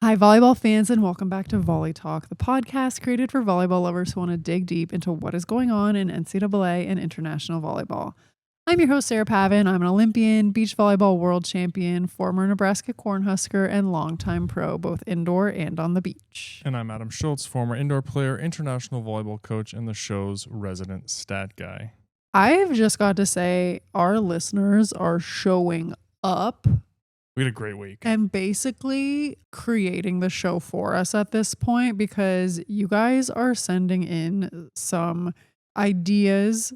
Hi, volleyball fans, and welcome back to Volley Talk, the podcast created for volleyball lovers who want to dig deep into what is going on in NCAA and international volleyball. I'm your host, Sarah Pavin. I'm an Olympian, beach volleyball world champion, former Nebraska Cornhusker, and longtime pro, both indoor and on the beach. And I'm Adam Schultz, former indoor player, international volleyball coach, and the show's resident stat guy. I've just got to say, our listeners are showing up. We had a great week. And basically creating the show for us at this point because you guys are sending in some ideas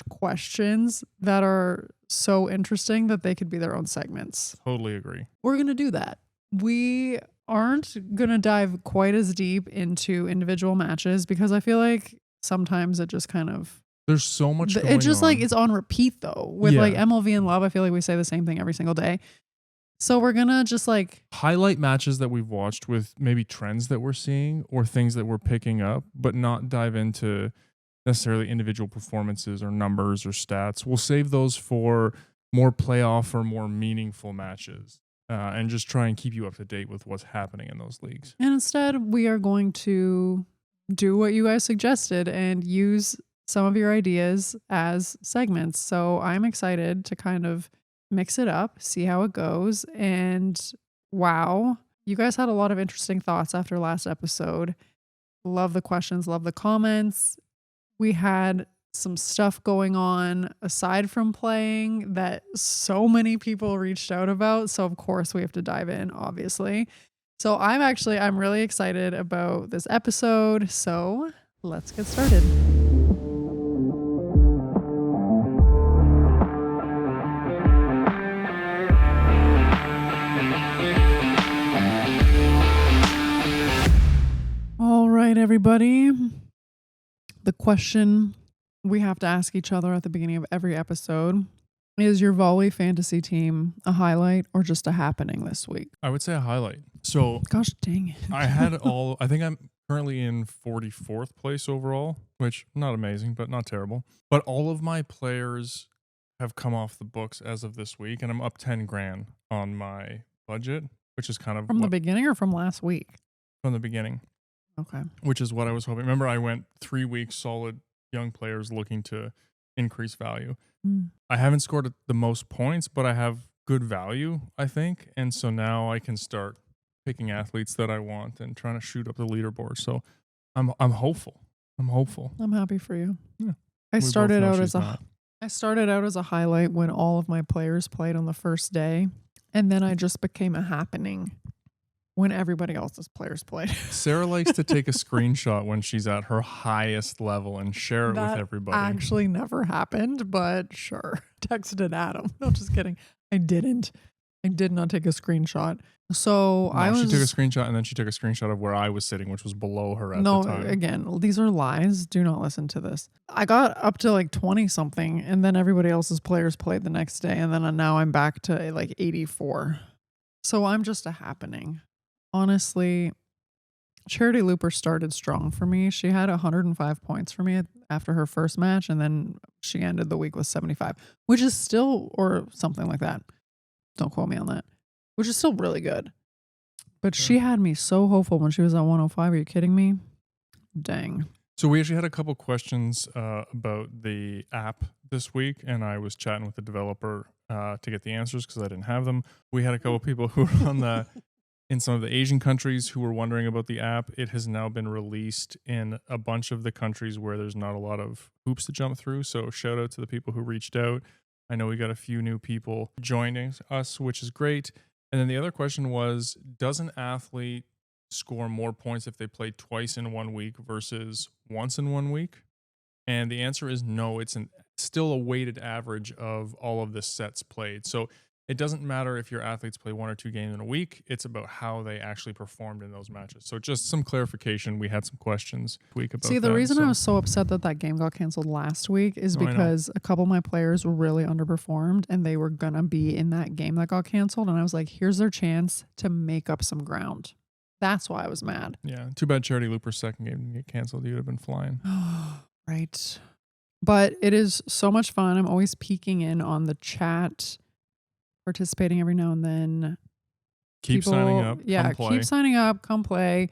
/ questions that are so interesting that they could be their own segments. Totally agree. We're going to do that. We aren't going to dive quite as deep into individual matches because I feel like sometimes it just kind of... There's so much going on. It's just like it's on repeat though. With like MLV and Love, I feel like we say the same thing every single day. So we're going to just like... highlight matches that we've watched with maybe trends that we're seeing or things that we're picking up, but not dive into necessarily individual performances or numbers or stats. We'll save those for more playoff or more meaningful matches and just try and keep you up to date with what's happening in those leagues. And instead, we are going to do what you guys suggested and use some of your ideas as segments. So I'm excited to kind of mix it up, see how it goes. And wow, you guys had a lot of interesting thoughts after last episode. Love the questions, love the comments. We had some stuff going on aside from playing that so many people reached out about. So of course we have to dive in, obviously. So I'm really excited about this episode. So let's get started. All right, everybody. The question we have to ask each other at the beginning of every episode is your volley fantasy team a highlight or just a happening this week? I would say a highlight. So gosh dang it. I think I'm currently in 44th place overall, which not amazing, but not terrible. But all of my players have come off the books as of this week, and I'm up 10 grand on my budget, which is kind of from the beginning or from last week? From the beginning. Okay. Which is what I was hoping. Remember, I went 3 weeks solid young players looking to increase value. I haven't scored the most points, but I have good value, I think. And so now I can start picking athletes that I want and trying to shoot up the leaderboard. So I'm hopeful. I'm happy for you. Yeah. I started out as a highlight when all of my players played on the first day, and then I just became a happening when everybody else's players played. Sarah likes to take a screenshot when she's at her highest level and share it with everybody. That actually never happened, but sure. Texted Adam. No, just kidding. I didn't. I did not take a screenshot. So she took a screenshot and then she took a screenshot of where I was sitting, which was below her at the time. No, again, these are lies. Do not listen to this. I got up to like 20 something and then everybody else's players played the next day. And then now I'm back to like 84. So I'm just a happening. Honestly, Charity Looper started strong for me. She had 105 points for me after her first match, and then she ended the week with 75, which is still, or something like that. Don't quote me on that. Which is still really good. But she had me so hopeful when she was at 105. Are you kidding me? Dang. So we actually had a couple questions about the app this week, and I was chatting with the developer to get the answers because I didn't have them. We had a couple people who were on the... in some of the Asian countries who were wondering about the app. It has now been released in a bunch of the countries where there's not a lot of hoops to jump through. So shout out to the people who reached out. I know we got a few new people joining us, which is great. And then the other question was, does an athlete score more points if they play twice in 1 week versus once in 1 week? And the answer is no. It's still a weighted average of all of the sets played. So it doesn't matter if your athletes play 1 or 2 games in a week. It's about how they actually performed in those matches. So just some clarification. We had some questions this week about that. See, the reason I was so upset that game got canceled last week is because a couple of my players really underperformed and they were going to be in that game that got canceled. And I was like, here's their chance to make up some ground. That's why I was mad. Yeah. Too bad Charity Looper's second game didn't get canceled. You would have been flying. Right. But it is so much fun. I'm always peeking in on the chat, participating every now and then. Keep signing up. Yeah, come play. keep signing up. Come play.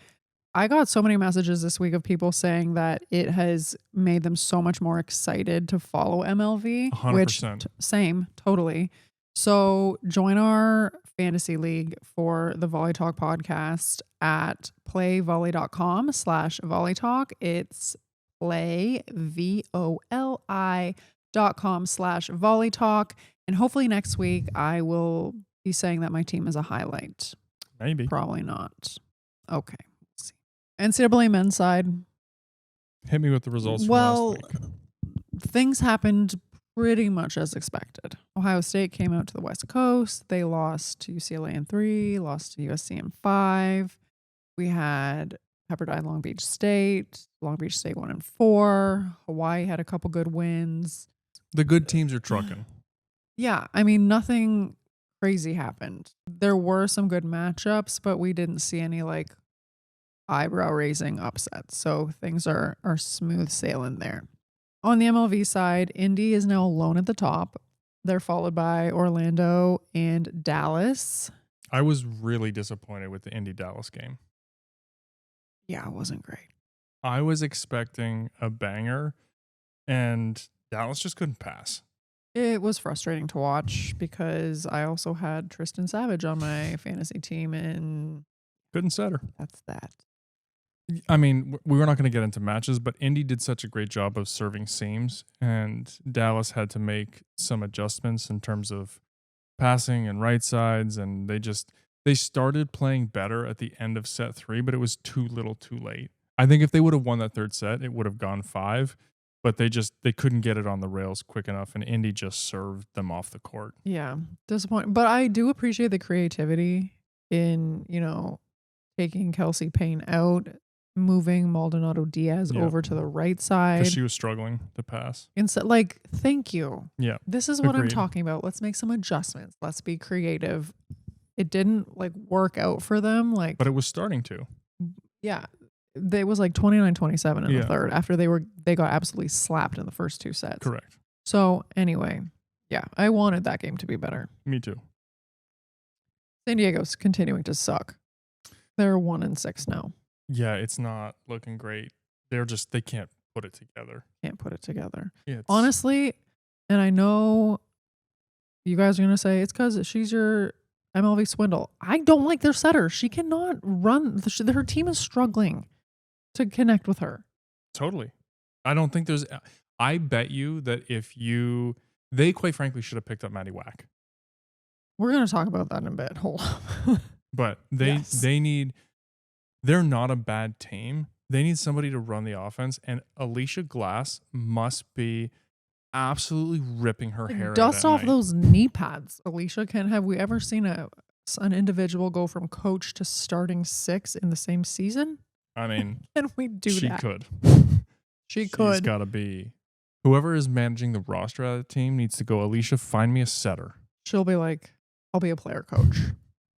I got so many messages this week of people saying that it has made them so much more excited to follow MLV, 100%. Same, totally. So join our fantasy league for the Volley Talk podcast at playvolley.com/Volley Talk. It's playvolley.com/Volley Talk. And hopefully next week I will be saying that my team is a highlight. Maybe. Probably not. Okay. Let's see. NCAA men's side. Hit me with the results from last week. Things happened pretty much as expected. Ohio State came out to the West Coast. They lost to UCLA in 3, lost to USC in 5. We had Pepperdine Long Beach State. Long Beach State won in 4. Hawaii had a couple good wins. The good teams are trucking. Yeah, I mean, nothing crazy happened. There were some good matchups, but we didn't see any like eyebrow-raising upsets. So things are smooth sailing there. On the MLV side, Indy is now alone at the top. They're followed by Orlando and Dallas. I was really disappointed with the Indy-Dallas game. Yeah, it wasn't great. I was expecting a banger, and Dallas just couldn't pass. It was frustrating to watch because I also had Tristan Savage on my fantasy team, and couldn't set her. That's that. I mean, we were not going to get into matches, but Indy did such a great job of serving seams, and Dallas had to make some adjustments in terms of passing and right sides, and they started playing better at the end of set 3, but it was too little too late. I think if they would have won that third set, it would have gone 5, but they couldn't get it on the rails quick enough, and Indy just served them off the court. Yeah, disappointing. But I do appreciate the creativity in, taking Kelsey Payne out, moving Maldonado Diaz over to the right side. Because she was struggling to pass. Instead, thank you. Yeah. This is what I'm talking about. Let's make some adjustments. Let's be creative. It didn't work out for them. But it was starting to. Yeah. It was 29-27 in the third after they got absolutely slapped in the first 2 sets. Correct. So anyway, yeah, I wanted that game to be better. Me too. San Diego's continuing to suck. They're 1-6 now. Yeah, it's not looking great. They can't put it together. Yeah, honestly, and I know you guys are going to say it's because she's your MLV swindle. I don't like their setter. She cannot run. Her team is struggling to connect with her. Totally. I don't think I bet you that they quite frankly should have picked up Maddie Wack. We're going to talk about that in a bit. Hold on. But they're not a bad team. They need somebody to run the offense, and Alicia Glass must be absolutely ripping her hair out. Dust off those knee pads, Alicia. Have we ever seen an individual go from coach to starting 6 in the same season? I mean, can we do that? She could. She's got to be. Whoever is managing the roster of the team needs to go, Alicia, find me a setter. She'll be like, I'll be a player coach.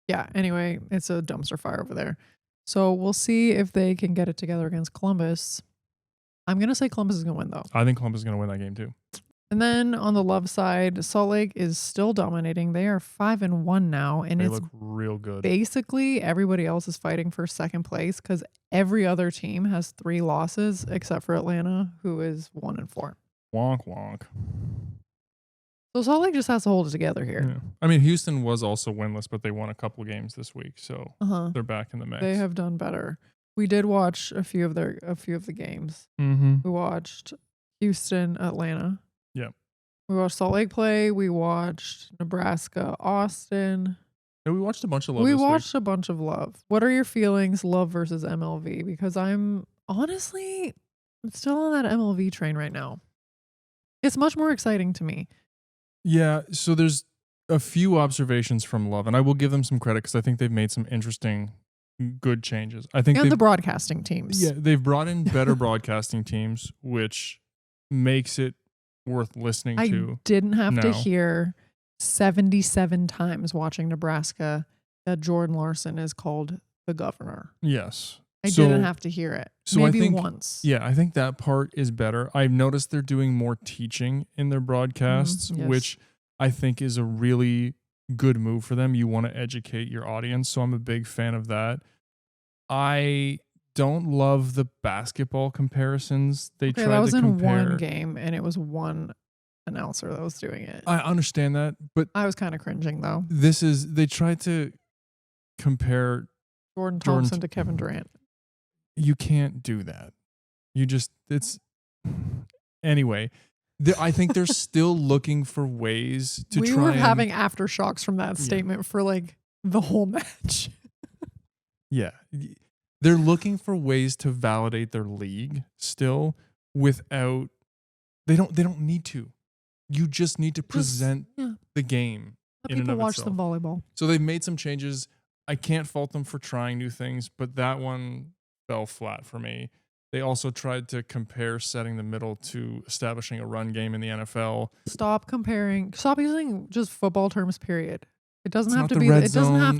Yeah, anyway, it's a dumpster fire over there. So we'll see if they can get it together against Columbus. I'm going to say Columbus is going to win, though. I think Columbus is going to win that game, too. And then on the love side, Salt Lake is still dominating. They are 5-1 now. And they look real good. Basically, everybody else is fighting for second place because every other team has 3 losses except for Atlanta, who is 1-4. Wonk, wonk. So Salt Lake just has to hold it together here. Yeah. I mean, Houston was also winless, but they won a couple games this week, so they're back in the mix. They have done better. We did watch a few of the games. Mm-hmm. We watched Houston, Atlanta. Yep. We watched Salt Lake play. We watched Nebraska, Austin. Yeah, we watched a bunch of love. We watched a bunch of love. What are your feelings, love versus MLV? Because I'm still on that MLV train right now. It's much more exciting to me. Yeah, so there's a few observations from Love, and I will give them some credit because I think they've made some interesting, good changes. I think the broadcasting teams. Yeah, they've brought in better broadcasting teams, which makes it worth listening to. I didn't have to hear 77 times watching Nebraska that Jordan Larson is called the governor. Yes. I didn't have to hear it. So maybe I think, once. Yeah, I think that part is better. I've noticed they're doing more teaching in their broadcasts, yes. which I think is a really good move for them. You want to educate your audience. So I'm a big fan of that. I don't love the basketball comparisons. They Okay, tried that was to in compare. one game, and it was one announcer that was doing it. I understand that, but I was kind of cringing though. they tried to compare Jordan Thompson to Kevin Durant. You can't do that. It's anyway. I think they're still looking for ways to we try. We were having aftershocks from that statement for like the whole match. Yeah, they're looking for ways to validate their league still without. They don't need to. You just need to present the game. Let people watch the volleyball. So they've made some changes. I can't fault them for trying new things, but that one fell flat for me. They also tried to compare setting the middle to establishing a run game in the NFL. Stop using just football terms, period. It doesn't have to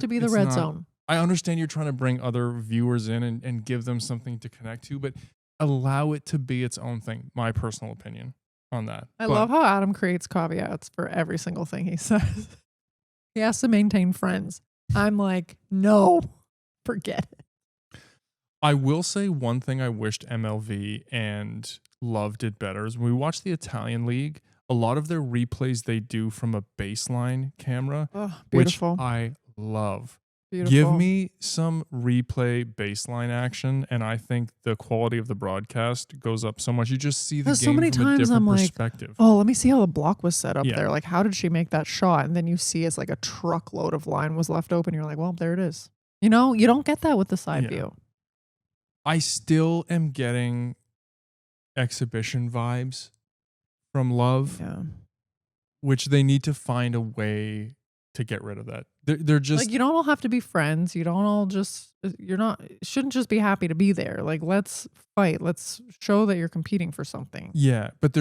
be the red zone. I understand you're trying to bring other viewers in and give them something to connect to, but allow it to be its own thing. My personal opinion on that. I love how Adam creates caveats for every single thing he says. He has to maintain friends. I'm like, no, forget it. I will say one thing I wished MLV and Love did better is when we watch the Italian league, a lot of their replays they do from a baseline camera, which I love. Beautiful. Give me some replay baseline action, and I think the quality of the broadcast goes up so much. You just see the game so many from a times different I'm perspective. Like, oh, let me see how the block was set up there. Like, how did she make that shot? And then you see it's like a truckload of line was left open. You're like, well, there it is. You know, you don't get that with the side view. I still am getting exhibition vibes from Love, which they need to find a way to get rid of that. They're just like, you don't all have to be friends. You don't all shouldn't just be happy to be there. Like, let's fight. Let's show that you're competing for something. Yeah, but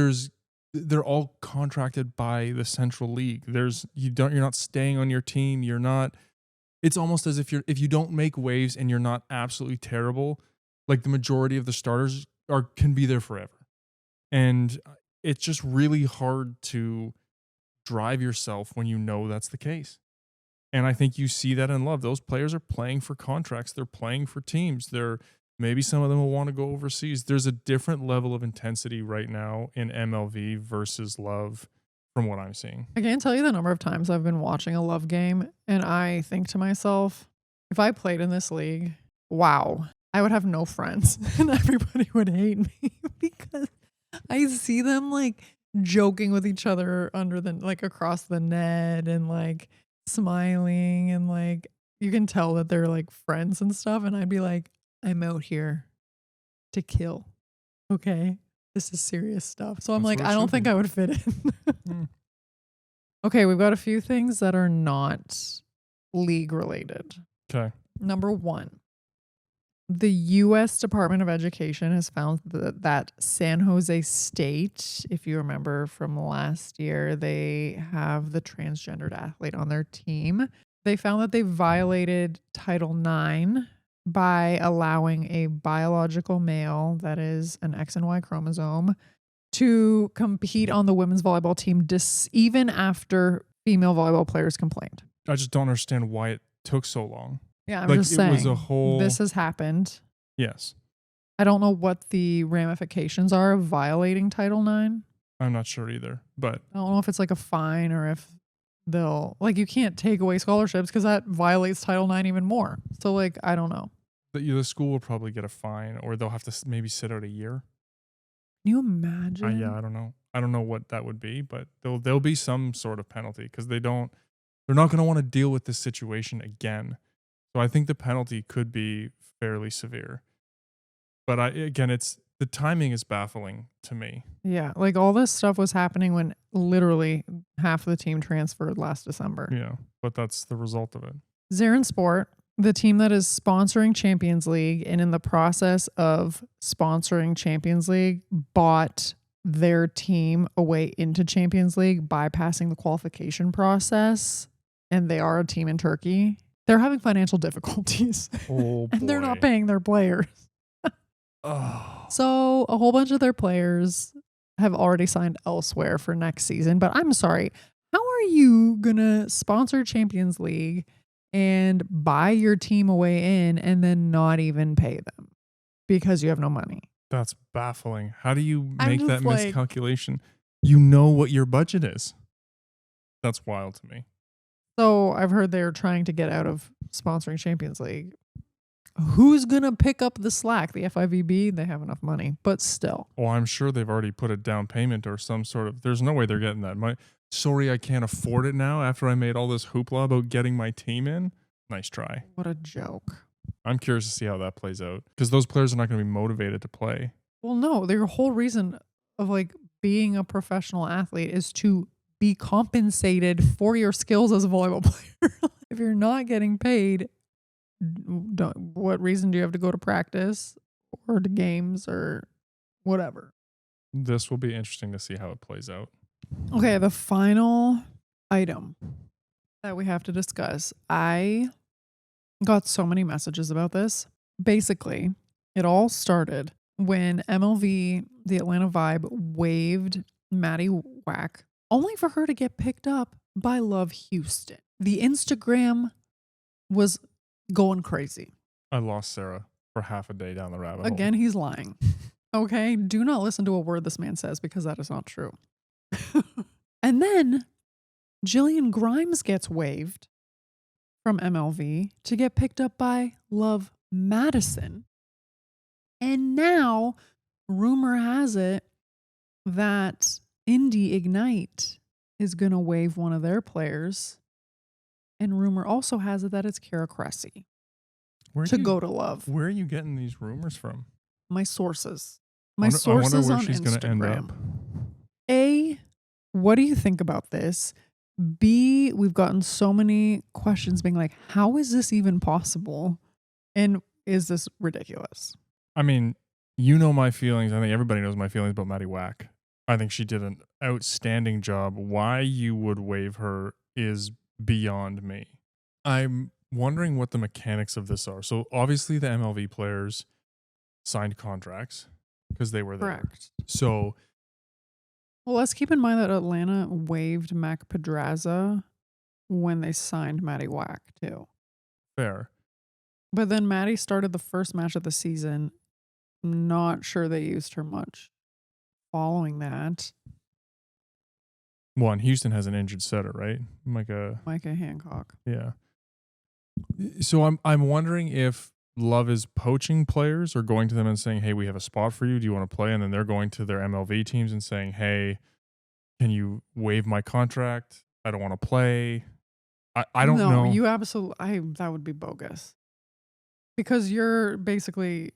they're all contracted by the Central League. You're not staying on your team. You're not. It's almost as if if you don't make waves and you're not absolutely terrible, like the majority of the starters can be there forever. And it's just really hard to drive yourself when you know that's the case. And I think you see that in Love. Those players are playing for contracts. They're playing for teams. Maybe some of them will want to go overseas. There's a different level of intensity right now in MLV versus Love from what I'm seeing. I can't tell you the number of times I've been watching a Love game and I think to myself, if I played in this league, wow, I would have no friends and everybody would hate me because I see them like joking with each other across the net and like smiling and like you can tell that they're like friends and stuff. And I'd be like, I'm out here to kill. Okay. This is serious stuff. So I'm like, I don't think I would fit in. Okay. We've got a few things that are not league related. Okay. Number one, the U.S. Department of Education has found that San Jose State, if you remember from last year, they have the transgendered athlete on their team. They found that they violated Title IX by allowing a biological male, that is an X and Y chromosome, to compete on the women's volleyball team even after female volleyball players complained. I just don't understand why it took so long. Yeah, I'm just saying, this has happened. Yes. I don't know what the ramifications are of violating Title IX. I'm not sure either, but I don't know if it's like a fine or if they'll, like, you can't take away scholarships because that violates Title IX even more. So, like, I don't know. The school will probably get a fine or they'll have to maybe sit out a year. Can you imagine? Yeah, I don't know. I don't know what that would be, but there'll be some sort of penalty because they're not going to want to deal with this situation again. So I think the penalty could be fairly severe. But the timing is baffling to me. Yeah, like all this stuff was happening when literally half of the team transferred last December. Yeah, but that's the result of it. Zarin Sport, the team that is sponsoring Champions League and in the process of sponsoring Champions League, bought their team away into Champions League, bypassing the qualification process. And they are a team in Turkey. They're having financial difficulties. Oh, and they're not paying their players. So a whole bunch of their players have already signed elsewhere for next season. But I'm sorry, How are you going to sponsor Champions League and buy your team a way in and then not even pay them because you have no money? That's baffling. How do you I'm make that just like- miscalculation? You know what your budget is. That's wild to me. So I've heard they're trying to get out of sponsoring Champions League. Who's going to pick up the slack? The FIVB, they have enough money, but still. Well, I'm sure they've already put a down payment or some sort of, there's no way they're getting that money. Sorry, I can't afford it now after I made all this hoopla about getting my team in. Nice try. What a joke. I'm curious to see how that plays out because those players are not going to be motivated to play. Well, no, their whole reason of like being a professional athlete is to be compensated for your skills as a volleyball player. If you're not getting paid, what reason do you have to go to practice or to games or whatever? This will be interesting to see how it plays out. Okay, the final item that we have to discuss. I got so many messages about this. Basically, it all started when MLV, the Atlanta Vibe, waived Maddie Wack, only for her to get picked up by Love Houston. The Instagram was going crazy. I lost Sarah for half a day down the rabbit hole. Again, he's lying. Okay, do not listen to a word this man says because that is not true. And then Jillian Grimes gets waived from MLV to get picked up by Love Madison. And now, rumor has it that Indy Ignite is going to waive one of their players. And rumor also has it that it's Kara Cressy to go to Love. Where are you getting these rumors from? My sources. My I sources wonder where on she's Instagram. gonna end up. A, what do you think about this? B, we've gotten so many questions being like, how is this even possible? And is this ridiculous? I mean, you know my feelings. I think everybody knows my feelings about Maddie Wack. I think she did an outstanding job. Why you would waive her is beyond me. I'm wondering what the mechanics of this are. So obviously the MLV players signed contracts because they were there. Correct. So, well, let's keep in mind that Atlanta waived Mac Pedraza when they signed Maddie Wack too. Fair. But then Maddie started the first match of the season. Not sure they used her much. Following that, One, Houston has an injured setter, right? Micah Hancock. Yeah. So I'm wondering if Love is poaching players or going to them and saying, hey, we have a spot for you. Do you want to play? And then they're going to their MLV teams and saying, hey, can you waive my contract? I don't want to play. I don't know. You absolutely, that would be bogus. Because you're basically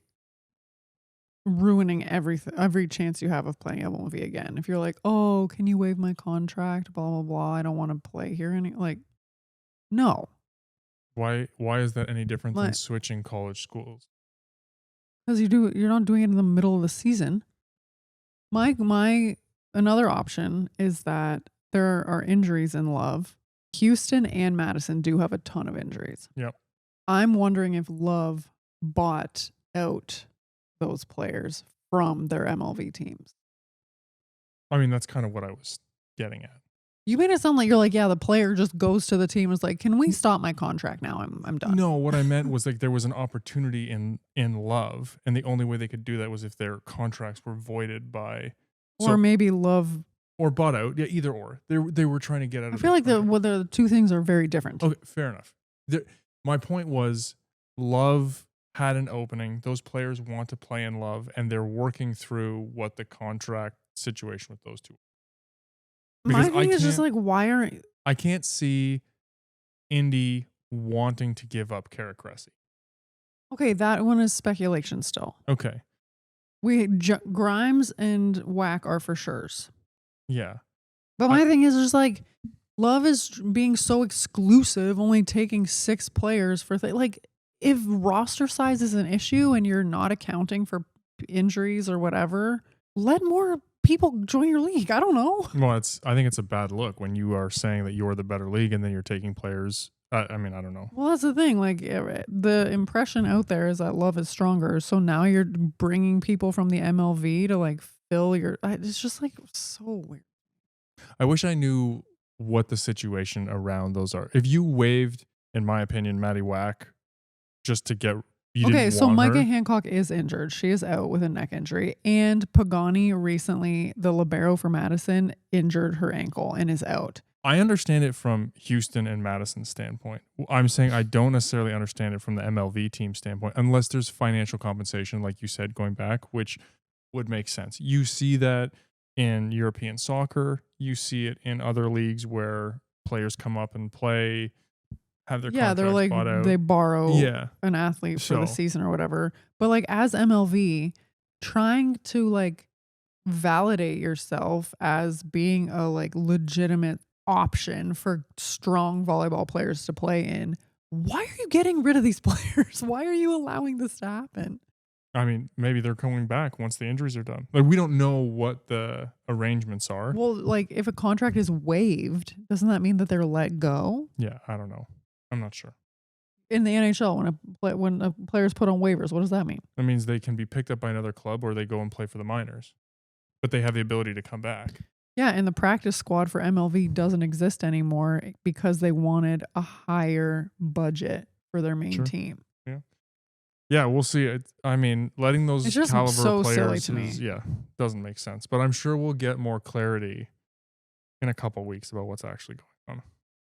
ruining every chance you have of playing MLV again. If you're like, oh, can you waive my contract? Blah, blah, blah. I don't want to play here. No. Why is that any different than switching college schools? Because you're not doing it in the middle of the season. Another option is that there are injuries in Love. Houston and Madison do have a ton of injuries. Yep. I'm wondering if Love bought out those players from their MLV teams. I mean, that's kind of what I was getting at. You made it sound like you're like, yeah, the player just goes to the team and is like, can we stop my contract now? I'm done. No, what I meant was like there was an opportunity in Love, and the only way they could do that was if their contracts were voided by, or maybe Love, or bought out. Yeah, either or. They were trying to get out of. I feel like the two things are very different. Okay, fair enough. My point was, Love had an opening. Those players want to play in Love, and they're working through what the contract situation with those two. My thing is just like, why aren't I can't see Indy wanting to give up Kara Cressy. Okay, that one is speculation still. Okay. Grimes and Wack are for sure's. Yeah. But my thing is just like, Love is being so exclusive, only taking 6 players for like, if roster size is an issue and you're not accounting for injuries or whatever, let more people join your league. I don't know. Well, I think it's a bad look when you are saying that you're the better league and then you're taking players. I mean, I don't know. Well, that's the thing. Like, the impression out there is that Love is stronger. So now you're bringing people from the MLV to like fill your. It's just like so weird. I wish I knew what the situation around those are. If you waived, in my opinion, Maddie Wack just to get Okay, so Micah her. Hancock is injured. She is out with a neck injury. And Pagani recently, the libero for Madison, injured her ankle and is out. I understand it from Houston and Madison's standpoint. I'm saying I don't necessarily understand it from the MLV team standpoint, unless there's financial compensation, like you said, going back, which would make sense. You see that in European soccer. You see it in other leagues where players come up and play, have their contracts they're like bought out. they borrow an athlete for the season or whatever. But like as MLV, trying to like validate yourself as being a like legitimate option for strong volleyball players to play in, why are you getting rid of these players? Why are you allowing this to happen? I mean, maybe they're coming back once the injuries are done. Like, we don't know what the arrangements are. Well, like if a contract is waived, doesn't that mean that they're let go? Yeah, I don't know. I'm not sure. In the NHL, when a player's put on waivers, what does that mean? That means they can be picked up by another club or they go and play for the minors. But they have the ability to come back. Yeah, and the practice squad for MLV doesn't exist anymore because they wanted a higher budget for their main team. Yeah, we'll see. I mean, letting those it's just caliber so players silly to me. Doesn't make sense. But I'm sure we'll get more clarity in a couple weeks about what's actually going on.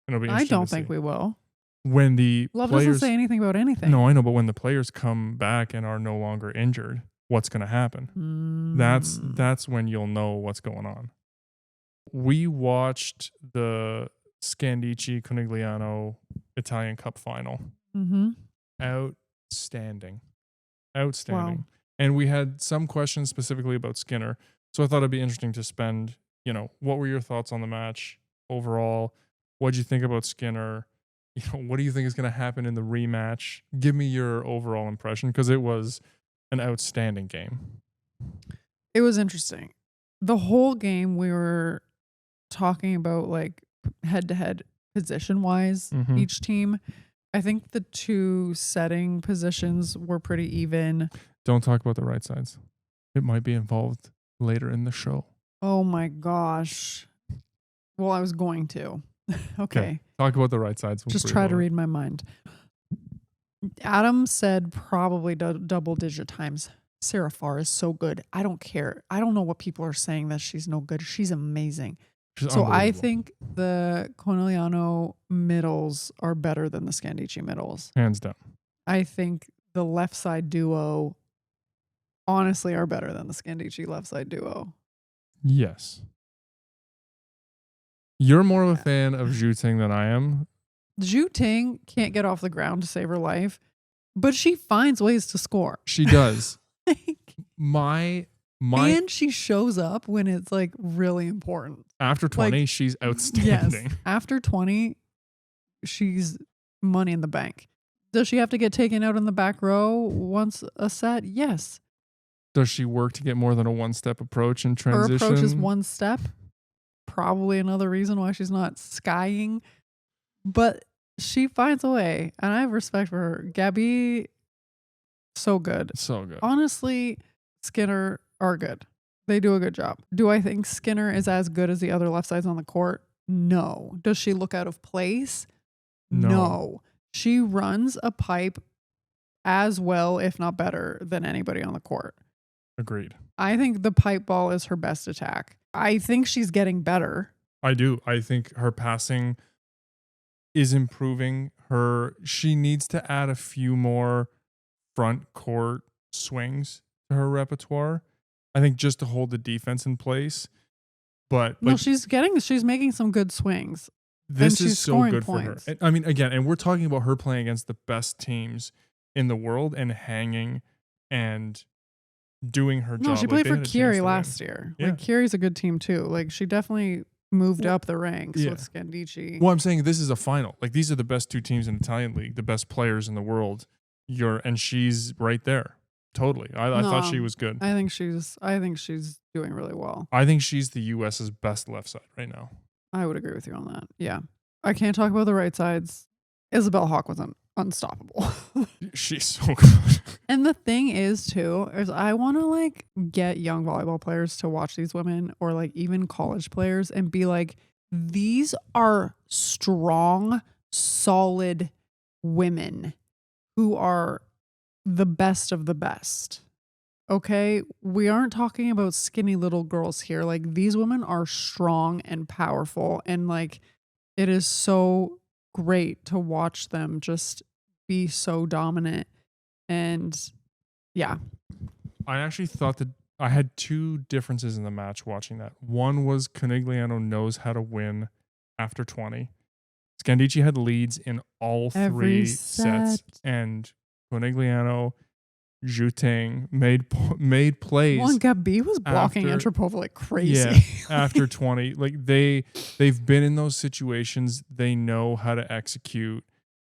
It'll be interesting. I don't think we will. When the Love players doesn't say anything about anything. No, I know, but when the players come back and are no longer injured, what's going to happen? That's when you'll know what's going on. We watched the Scandicci Conegliano Italian Cup final. Mm-hmm. Outstanding. Wow. And we had some questions specifically about Skinner. So I thought it'd be interesting to spend, what were your thoughts on the match overall? What'd you think about Skinner? What do you think is going to happen in the rematch? Give me your overall impression, because it was an outstanding game. It was interesting. The whole game we were talking about like head-to-head position-wise, each team. I think the two setting positions were pretty even. Don't talk about the right sides. It might be involved later in the show. Oh my gosh. Well, I was going to. Okay. Talk about the right sides. Just try to read my mind. Adam said probably double-digit times. Sarah Farr is so good. I don't care. I don't know what people are saying that she's no good. She's amazing. So I think the Conegliano middles are better than the Scandicci middles. Hands down. I think the left side duo honestly are better than the Scandicci left side duo. Yes. You're more of a fan of Zhu Ting than I am. Zhu Ting can't get off the ground to save her life, but she finds ways to score. She does. And she shows up when it's like really important. After 20, she's outstanding. Yes, after 20, she's money in the bank. Does she have to get taken out in the back row once a set? Yes. Does she work to get more than a one-step approach in transition? Her approach is one step. Probably another reason why she's not skying. But she finds a way. And I have respect for her. Gabby, so good. So good. Honestly, Skinner are good. They do a good job. Do I think Skinner is as good as the other left sides on the court? No. Does she look out of place? No. She runs a pipe as well, if not better, than anybody on the court. Agreed. I think the pipe ball is her best attack. I think she's getting better. I do. I think her passing is improving. She needs to add a few more front court swings to her repertoire. I think just to hold the defense in place. But she's making some good swings. This is so good for her. I mean, again, and we're talking about her playing against the best teams in the world and hanging and doing her job. No, she played for Curie last year. Yeah. Like Curie's a good team too. Like she definitely moved up the ranks with Scandicci. Well, I'm saying this is a final. Like these are the best two teams in the Italian league, the best players in the world. And she's right there. Totally. I thought she was good. I think she's doing really well. I think she's the US's best left side right now. I would agree with you on that. Yeah. I can't talk about the right sides. Isabel Hawk was unstoppable. She's so good. And the thing is too, is I want to like get young volleyball players to watch these women, or like even college players, and be like, These are strong, solid women who are the best of the best. Okay, we aren't talking about skinny little girls here. Like, these women are strong and powerful, and like, it is so great to watch them just be so dominant. And yeah, I actually thought that I had two differences in the match watching that. One was Conegliano knows how to win after 20. Scandicci had leads in all Every three sets, set. and Conegliano, Zhuting made plays. Well, and Gabi was blocking after- Antropova like crazy. Yeah, after 20. Like they've been in those situations. They know how to execute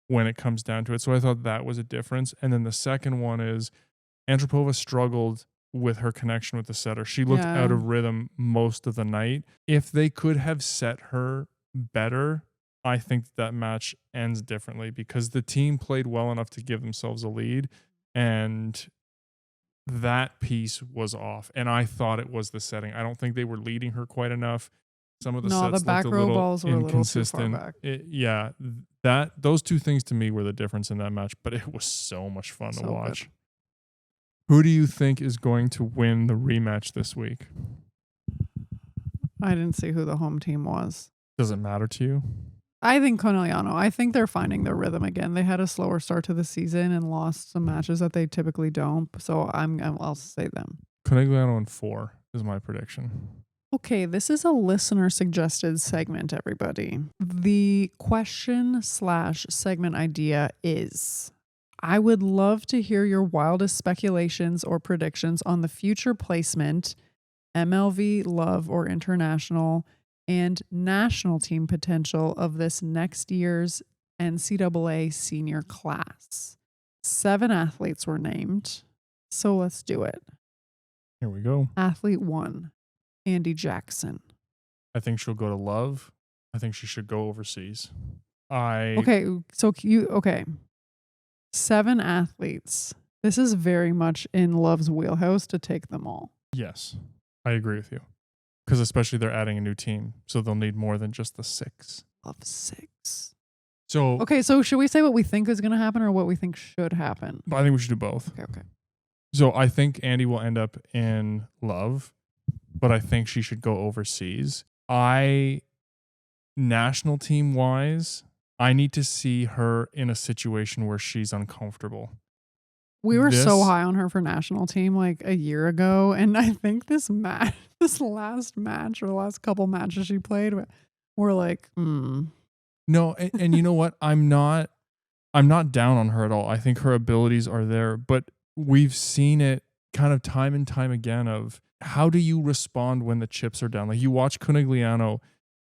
when it comes down to it. So I thought that was a difference. And then the second one is Antropova struggled with her connection with the setter. She looked Yeah. out of rhythm most of the night. If they could have set her better, I think that match ends differently because the team played well enough to give themselves a lead, and that piece was off. And I thought it was the setting. I don't think they were leading her quite enough. Some of the No, the sets back looked a row little balls were a little too far inconsistent. back. Those two things to me were the difference in that match, but it was so much fun So to watch. good. Who do you think is going to win the rematch this week? I didn't see who the home team was. Does it matter to you? I think Conegliano. I think they're finding their rhythm again. They had a slower start to the season and lost some matches that they typically don't. So I'll say them. Conegliano in 4 is my prediction. Okay, this is a listener suggested segment, everybody. The question/segment idea is, I would love to hear your wildest speculations or predictions on the future placement, MLV, Love, or International, and national team potential of this next year's NCAA senior class. 7 athletes were named, so let's do it. Here we go. Athlete 1, Andy Jackson. I think she'll go to Love. I think she should go overseas. Okay, so okay. 7 athletes. This is very much in Love's wheelhouse to take them all. Yes, I agree with you. Because especially they're adding a new team, so they'll need more than just the 6. Love 6. So Okay, so should we say what we think is going to happen or what we think should happen? I think we should do both. Okay. So I think Andy will end up in Love, but I think she should go overseas. National team wise, I need to see her in a situation where she's uncomfortable. We were so high on her for national team like a year ago, and I think this last match or the last couple matches she played, we're like, No, and you know what? I'm not down on her at all. I think her abilities are there, but we've seen it kind of time and time again of how do you respond when the chips are down? Like you watch Conegliano,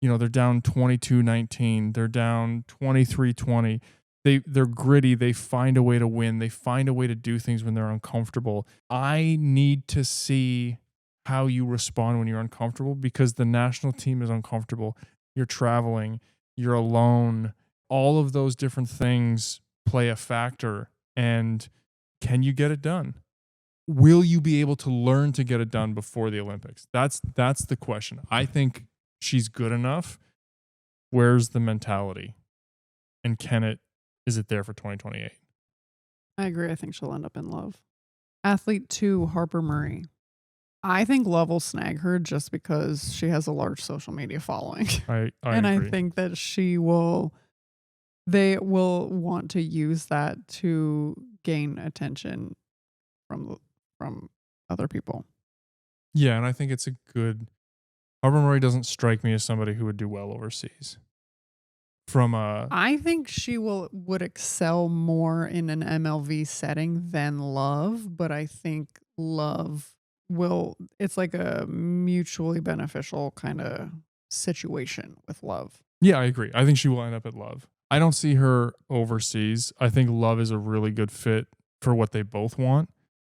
they're down 22-19, they're down 23-20. They're gritty. They find a way to win. They find a way to do things when they're uncomfortable. I need to see how you respond when you're uncomfortable because the national team is uncomfortable. You're traveling. You're alone. All of those different things play a factor. And can you get it done? Will you be able to learn to get it done before the Olympics? That's the question. I think she's good enough. Where's the mentality? And is it there for 2028? I agree. I think she'll end up in Love. Athlete 2, Harper Murray. I think Love will snag her just because she has a large social media following. I and agree. I think that they will want to use that to gain attention from other people. Yeah, and I think it's a good. Harper Murray doesn't strike me as somebody who would do well overseas. I think she would excel more in an MLV setting than Love, but I think Love it's like a mutually beneficial kind of situation with Love. Yeah, I agree. I think she will end up at Love. I don't see her overseas. I think Love is a really good fit for what they both want.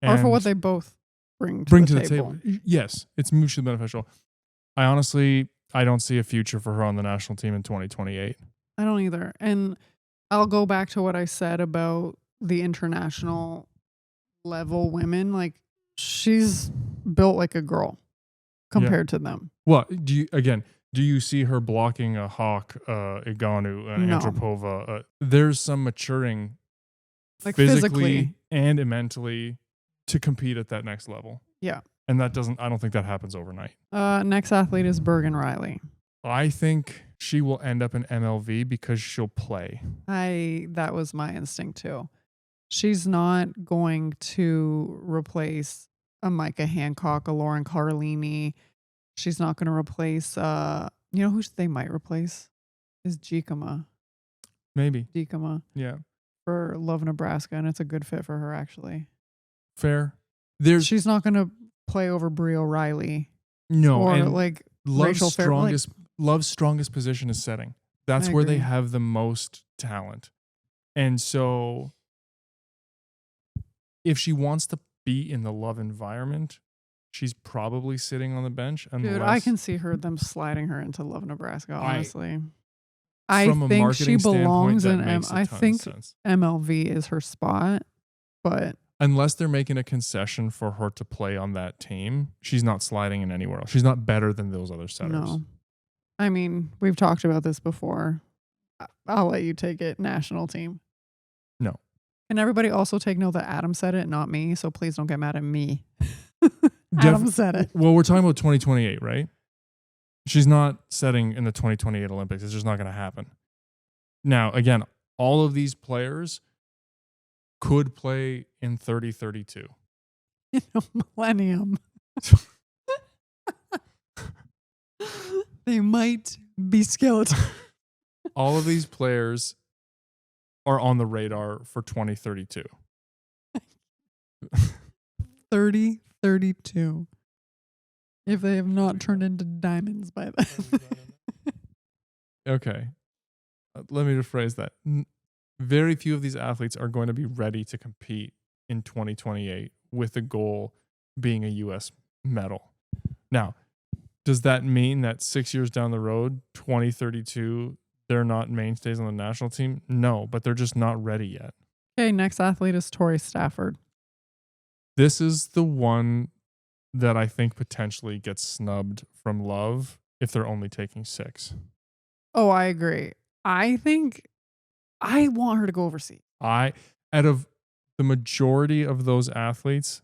Or for what they both bring to the table. Yes, it's mutually beneficial. I don't see a future for her on the national team in 2028. I don't either. And I'll go back to what I said about the international level women. Like, she's built like a girl compared to them. Well, Do you see her blocking a Hawk, Iganu, No. Antropova? There's some maturing Like physically and mentally to compete at that next level. Yeah. And I don't think that happens overnight. Next athlete is Bergen Riley. I think she will end up in MLV because she'll play. That was my instinct too. She's not going to replace a Micah Hancock, a Lauren Carlini. She's not going to replace, who they might replace is Jikama. Maybe. Jikama. Yeah. For Love Nebraska, and it's a good fit for her, actually. Fair. She's not going to play over Brie O'Reilly. No. Or and like Love's strongest position is setting. That's where they have the most talent. And so if she wants to be in the Love environment, she's probably sitting on the bench. Dude, I can see them sliding her into Love Nebraska, honestly. I think she belongs in I think MLV is her spot, but unless they're making a concession for her to play on that team, she's not sliding in anywhere else. She's not better than those other setters. No. I mean, we've talked about this before. I'll let you take it. National team. No. Can everybody also take note that Adam said it, not me? So please don't get mad at me. Adam said it. Well, we're talking about 2028, right? She's not setting in the 2028 Olympics. It's just not going to happen. Now, again, all of these players could play in 30-32. In a millennium. They might be skeletal. All of these players are on the radar for 2032. 30-32. If they have not turned into diamonds by then. Okay. Let me rephrase that. Very few of these athletes are going to be ready to compete in 2028 with the goal being a U.S. medal. Now, does that mean that 6 years down the road, 2032, they're not mainstays on the national team? No, but they're just not ready yet. Okay, next athlete is Tori Stafford. This is the one that I think potentially gets snubbed from Love if they're only taking 6. Oh, I agree. I think I want her to go overseas. Out of the majority of those athletes,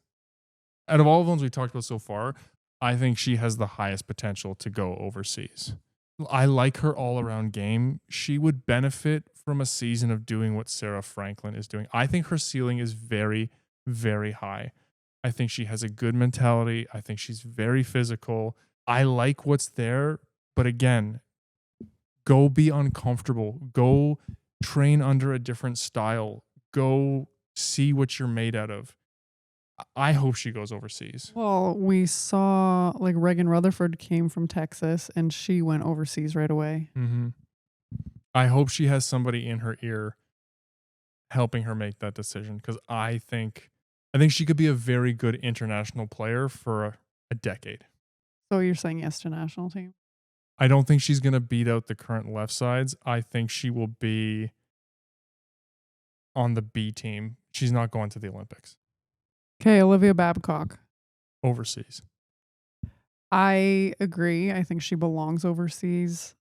out of all of the ones we talked about so far, I think she has the highest potential to go overseas. I like her all-around game. She would benefit from a season of doing what Sarah Franklin is doing. I think her ceiling is very, very high. I think she has a good mentality. I think she's very physical. I like what's there, but again, go be uncomfortable. Go train under a different style. Go see what you're made out of. I hope she goes overseas. Well, we saw like Reagan Rutherford came from Texas and she went overseas right away. Mm-hmm. I hope she has somebody in her ear helping her make that decision because I think she could be a very good international player for a decade. So you're saying yes to national team? I don't think she's going to beat out the current left sides. I think she will be on the B team. She's not going to the Olympics. Okay, Olivia Babcock. Overseas. I agree. I think she belongs overseas.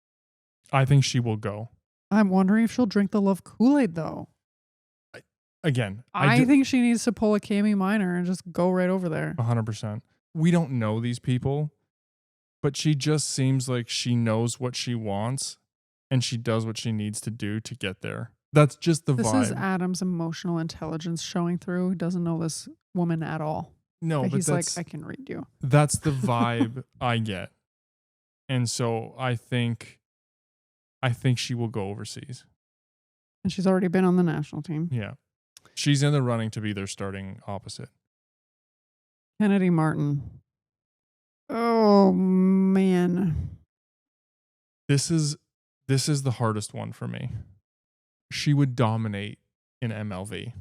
I think she will go. I'm wondering if she'll drink the Love Kool-Aid, though. I think she needs to pull a Cami Minor and just go right over there. 100%. We don't know these people, but she just seems like she knows what she wants and she does what she needs to do to get there. That's just the vibe. This is Adam's emotional intelligence showing through. He doesn't know this woman at all. No, but he's like, I can read you. That's the vibe I get. And so I think she will go overseas. And she's already been on the national team. Yeah. She's in the running to be their starting opposite. Kennedy Martin. Oh, man. This is the hardest one for me. She would dominate in MLV.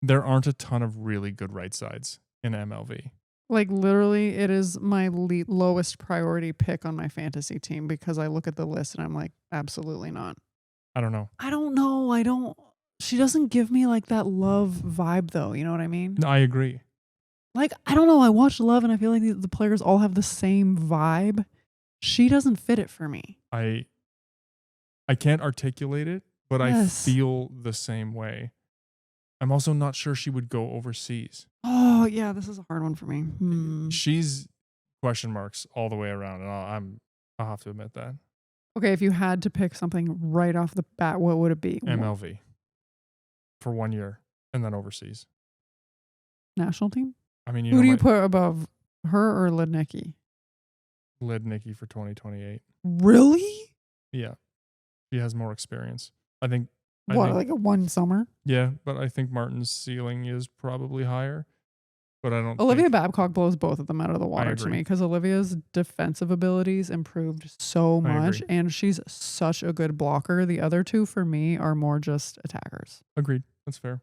There aren't a ton of really good right sides in MLV. Like literally, it is my lowest priority pick on my fantasy team because I look at the list and I'm like, absolutely not. I don't know. She doesn't give me like that Love vibe though. You know what I mean? No, I agree. Like, I don't know. I watch Love and I feel like the players all have the same vibe. She doesn't fit it for me. I can't articulate it, but Yes. I feel the same way. I'm also not sure she would go overseas. Oh, yeah, this is a hard one for me. She's question marks all the way around, and I'll have to admit that. Okay, if you had to pick something right off the bat, what would it be? MLV for 1 year and then overseas. National team? I mean, Who do you put above her or Lidnicki? Lidnicki for 2028. Really? Yeah. She has more experience. I think. Like a one summer? Yeah, but I think Martin's ceiling is probably higher. But I don't Olivia Babcock blows both of them out of the water to agree. me because Olivia's defensive abilities improved so much and she's such a good blocker. The other two for me are more just attackers. Agreed. That's fair.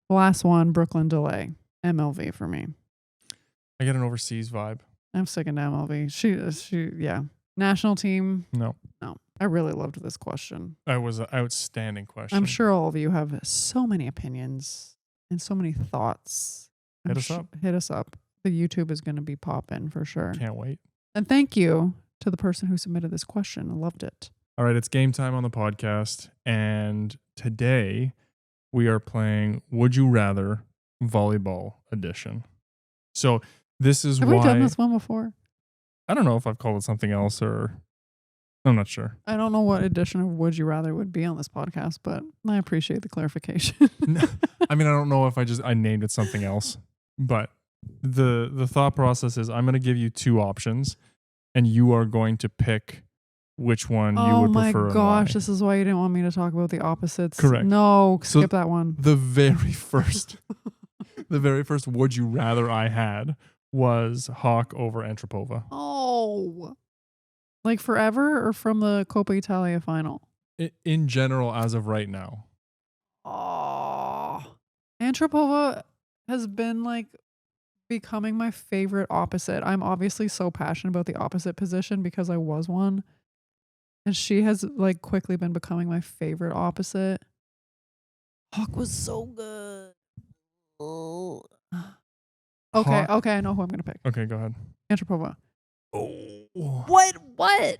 Last one, Brooklyn DeLay. MLV for me. I get an overseas vibe. I'm sticking to MLV. She yeah. National team? No. I really loved this question. That was an outstanding question. I'm sure all of you have so many opinions and so many thoughts. Hit us up. Hit us up. The YouTube is going to be popping for sure. Can't wait. And thank you to the person who submitted this question. I loved it. All right, it's game time on the podcast. And today we are playing Would You Rather Volleyball Edition. So this is Have why... we done this one before? I don't know if I've called it something else or... I'm not sure. I don't know what edition of Would You Rather would be on this podcast, but I appreciate the clarification. I mean, I don't know if I named it something else, but the thought process is I'm going to give you two options and you are going to pick which one you would prefer. Oh my gosh, this is why you didn't want me to talk about the opposites. Correct. No, skip that one. The very first Would You Rather I had was Hawk over Antropova. Oh. Like forever or from the Coppa Italia final? In general, as of right now. Oh. Antropova has been like becoming my favorite opposite. I'm obviously so passionate about the opposite position because I was one. And she has like quickly been becoming my favorite opposite. Hawk was so good. Oh. Okay, I know who I'm going to pick. Okay, go ahead. Antropova. Oh. What?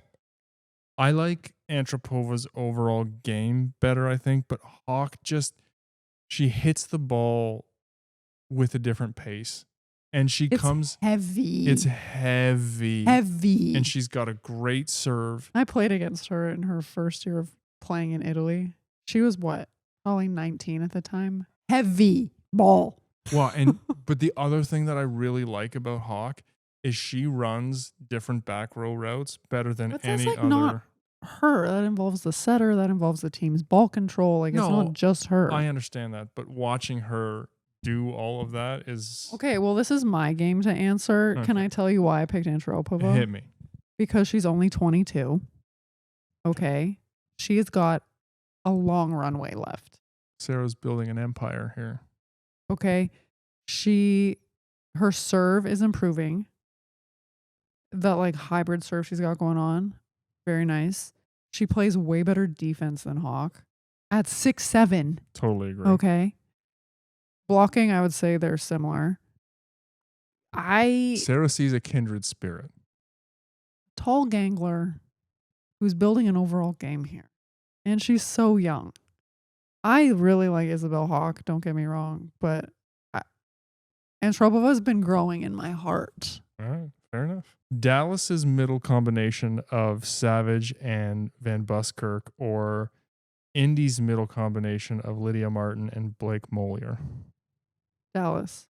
I like Antropova's overall game better, I think, but Hawk she hits the ball with a different pace. And it's heavy. It's heavy. Heavy. And she's got a great serve. I played against her in her first year of playing in Italy. She was what? Probably 19 at the time. Heavy ball. Well, but the other thing that I really like about Hawk is she runs different back row routes better than any other. Not her. That involves the setter. That involves the team's ball control. Like, it's not just her. I understand that, but watching her do all of that is... Okay, well, this is my game to answer. Okay. Can I tell you why I picked Antropova? Hit me. Because she's only 22. Okay. She has got a long runway left. Sarah's building an empire here. Okay. Her serve is improving. That like hybrid serve she's got going on. Very nice. She plays way better defense than Hawk at 6'7". Totally agree. Okay. Blocking, I would say they're similar. Sarah sees a kindred spirit. Tall gangler who's building an overall game here. And she's so young. I really like Isabel Hawk, don't get me wrong, but Antropova's been growing in my heart. All right, fair enough. Dallas's middle combination of Savage and Van Buskirk, or Indy's middle combination of Lydia Martin and Blake Molier. Dallas.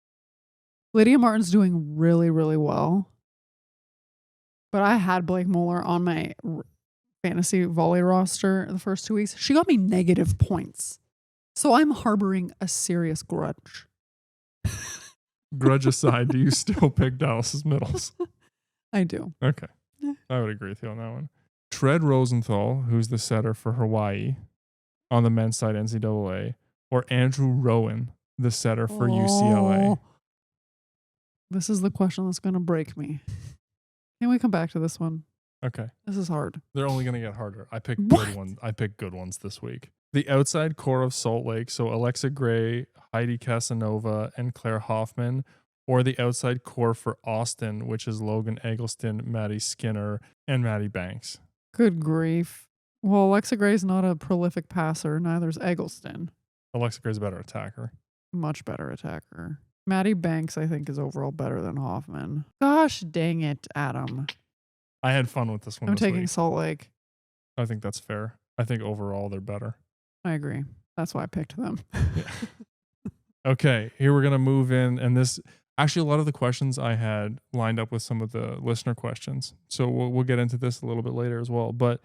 Lydia Martin's doing really, really well. But I had Blake Moeller on my fantasy volley roster the first 2 weeks. She got me negative points. So I'm harboring a serious grudge. Grudge aside, do you still pick Dallas's middles? I do. Okay. I would agree with you on that one. Tread Rosenthal, who's the setter for Hawaii on the men's side NCAA, or Andrew Rowan, the setter for UCLA. This is the question that's going to break me. Can we come back to this one? Okay. This is hard. They're only going to get harder. I picked good ones. I picked good ones this week. The outside core of Salt Lake, so Alexa Gray, Heidi Casanova, and Claire Hoffman, or the outside core for Austin, which is Logan Eggleston, Maddie Skinner, and Maddie Banks. Good grief. Well, Alexa Gray's not a prolific passer. Neither's Eggleston. Alexa Gray's a better attacker. Much better attacker. Maddie Banks, I think, is overall better than Hoffman. Gosh dang it, Adam. I had fun with this one. I'm this taking week. Salt Lake. I think that's fair. I think overall they're better. I agree. That's why I picked them. Okay, here we're going to move in. And this, actually, a lot of the questions I had lined up with some of the listener questions. So we'll get into this a little bit later as well. But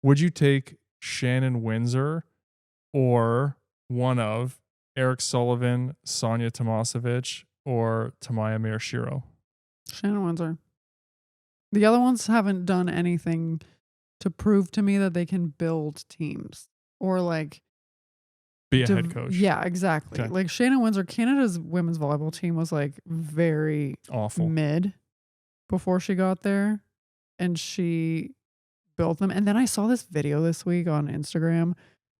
would you take Shannon Windsor or one of Eric Sullivan, Sonia Tomasevich, or Tamaya Miyashiro? Shannon Windsor. The other ones haven't done anything to prove to me that they can build teams or like be a head coach. Yeah, exactly. Okay. Like Shannon Windsor, Canada's women's volleyball team was like very awful mid before she got there, and she built them. And then I saw this video this week on Instagram